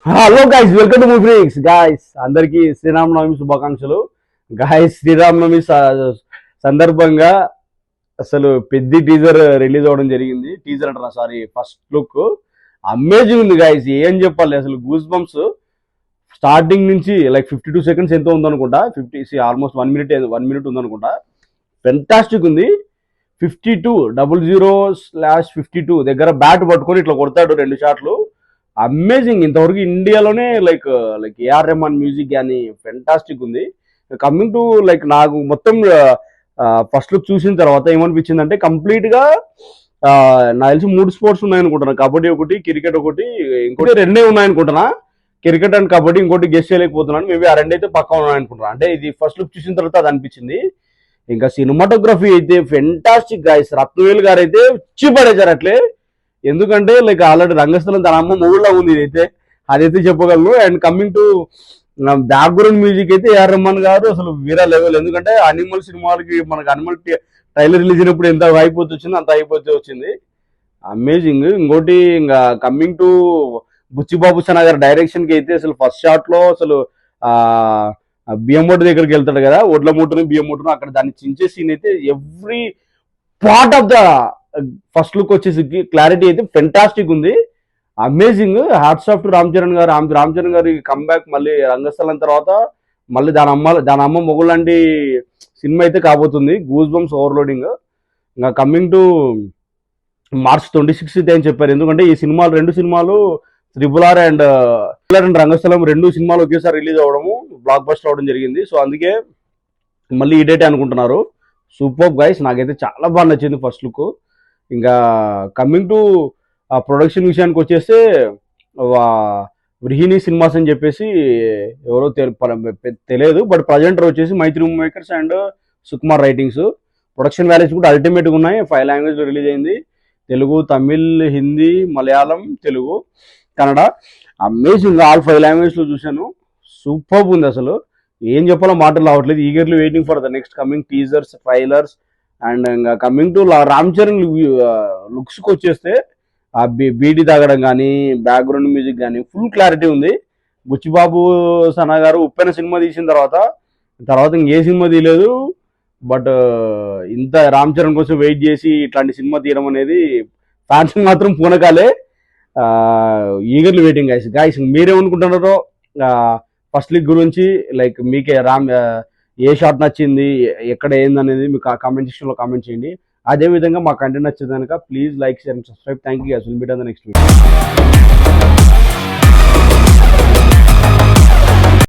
Hello guys, welcome to movie freaks. Guys అందరికీ శ్రీరామనవమి శుభాకాంక్షలు. Guys Sri Rama Navami సందర్భంగా అసలు పెద్ద టీజర్ రిలీజ్ అవ్వడం జరిగింది. టీజర్ అంటారా, సారీ, ఫస్ట్ లుక్ అమేజింగ్ ఉంది గైస్. ఏం చెప్పాలి, అసలు గూస్ బంప్స్ స్టార్టింగ్ నుంచి లైక్ 52 సెకండ్స్ ఎంతో ఉందనుకుంటా. ఆల్మోస్ట్ 1 మినిట్ ఉందనుకుంటా. ఫెంటాస్టిక్ ఉంది. 5200/52 దగ్గర బ్యాట్ పట్టుకొని ఇట్లా కొడతాడు 2 షాట్లు. అమేజింగ్. ఇంతవరకు ఇండియాలోనే లైక్ ఏఆర్ రెహమాన్ మ్యూజిక్ కానీ ఫెంటాస్టిక్ ఉంది. కమింగ్ టు లైక్ నాకు మొత్తం ఫస్ట్ లుక్ చూసిన తర్వాత ఏమనిపించింది అంటే కంప్లీట్ గా నాకు తెలిసి 3 స్పోర్ట్స్ ఉన్నాయనుకుంటున్నా. కబడ్డీ ఒకటి, క్రికెట్ ఒకటి, ఇంకోటి 2 ఉన్నాయనుకుంటున్నా. క్రికెట్ అండ్ కబడ్డీ ఇంకోటి గెస్ట్ చేయలేకపోతున్నాను. మేబీ ఆ 2 అయితే పక్కా ఉన్నాయనుకుంటున్నా. అంటే ఇది ఫస్ట్ లుక్ చూసిన తర్వాత అది అనిపించింది. ఇంకా సినిమాటోగ్రఫీ అయితే ఫెంటాస్టిక్ గైస్. రత్నవేలు గారు అయితే ఇచ్చి పడేశారు అట్లే. ఎందుకంటే లైక్ ఆల్రెడీ రంగస్థలం తన అమ్మ మూడులో ఉంది. అదైతే చెప్పగలను. And coming to background music అయితే ఏఆర్ రెహమాన్ గారు అసలు వీరా లెవెల్. ఎందుకంటే అనిమల్ సినిమాలకి మనకి అనిమల్ ట్రైలర్ రిలీజ్ అయినప్పుడు ఎంత అయిపోతే వచ్చింది అంత అయిపోతే వచ్చింది. అమేజింగ్. ఇంకోటి ఇంకా కమింగ్ టు బుచ్చిబాబు సనా గారి డైరెక్షన్ కి అయితే అసలు ఫస్ట్ షాట్ లో అసలు ఆ బియ్యం మూట దగ్గరికి వెళ్తాడు కదా, ఒడ్ల మూటను బియ్యం మూటను, అక్కడ దాన్ని చించే సీన్ అయితే every part of the first look వచ్చేసి క్లారిటీ అయితే ఫెంటాస్టిక్ ఉంది. Amazing. Hats off to Ram Charan గారు. రామ్ చరణ్ గారి కమ్బ్యాక్ మళ్ళీ రంగస్థలం తర్వాత మళ్ళీ దాని అమ్మ మొగులాంటి సినిమా అయితే కాబోతుంది. Goose bumps overloading. ఇంకా కమింగ్ టు March 26 అని చెప్పారు. ఎందుకంటే ఈ సినిమాలు 2 సినిమాలు RRR అండ్ రంగస్థలం 2 సినిమాలు ఒకేసారి రిలీజ్ అవ్వడము, బ్లాక్ బస్టర్ అవడం జరిగింది. సో అందుకే మళ్ళీ ఈ డేట్ అనుకుంటున్నారు. Super guys. నాకైతే చాలా బాగా నచ్చింది ఫస్ట్ లుక్. ఇంకా కమింగ్ టు ప్రొడక్షన్ విషయానికి వచ్చేస్తే వ్రిహిణి సినిమాస్ అని చెప్పేసి ఎవరో తెలియదు, బట్ ప్రజెంటర్ వచ్చేసి Mythri movie makers and Sukumar writings. Production values కూడా అల్టిమేట్గా ఉన్నాయి. 5 లాంగ్వేజ్లో రిలీజ్ అయింది. తెలుగు, తమిళ్, హిందీ, మలయాళం, తెలుగు, కన్నడ. అమేజింగ్. ఆల్ 5 లాంగ్వేజ్లో చూశాను. సూపర్ ఉంది. అసలు ఏం చెప్పాలో మాటలు రావట్లేదు. Eagerly waiting for the next coming teasers, trailers. And ఇంకా కమింగ్ టు రామ్ చరణ్ లుక్స్కి వచ్చేస్తే ఆ బీడీ తాగడం కానీ, బ్యాక్గ్రౌండ్ మ్యూజిక్ కానీ ఫుల్ క్లారిటీ ఉంది. బుచ్చిబాబు సనా గారు ఉప్పెన సినిమా తీసిన తర్వాత ఇంకే సినిమా తీయలేదు. బట్ ఇంత రామ్ చరణ్ కోసం వెయిట్ చేసి ఇట్లాంటి సినిమా తీయడం అనేది ఫ్యాన్స్ మాత్రం పూనకాలే. Eagerly waiting guys. మీరేమనుకుంటున్నారో ఫస్ట్ లీగ్ గురించి, లైక్ మీకే ఏ షాట్ నచ్చింది, ఎక్కడ ఏందనేది మీకు కామెంట్ సెక్షన్లో కామెంట్ చేయండి. అదేవిధంగా మా కంటెంట్ నచ్చింది కనుక please like, share and subscribe. Thank you. Will meet on the next video.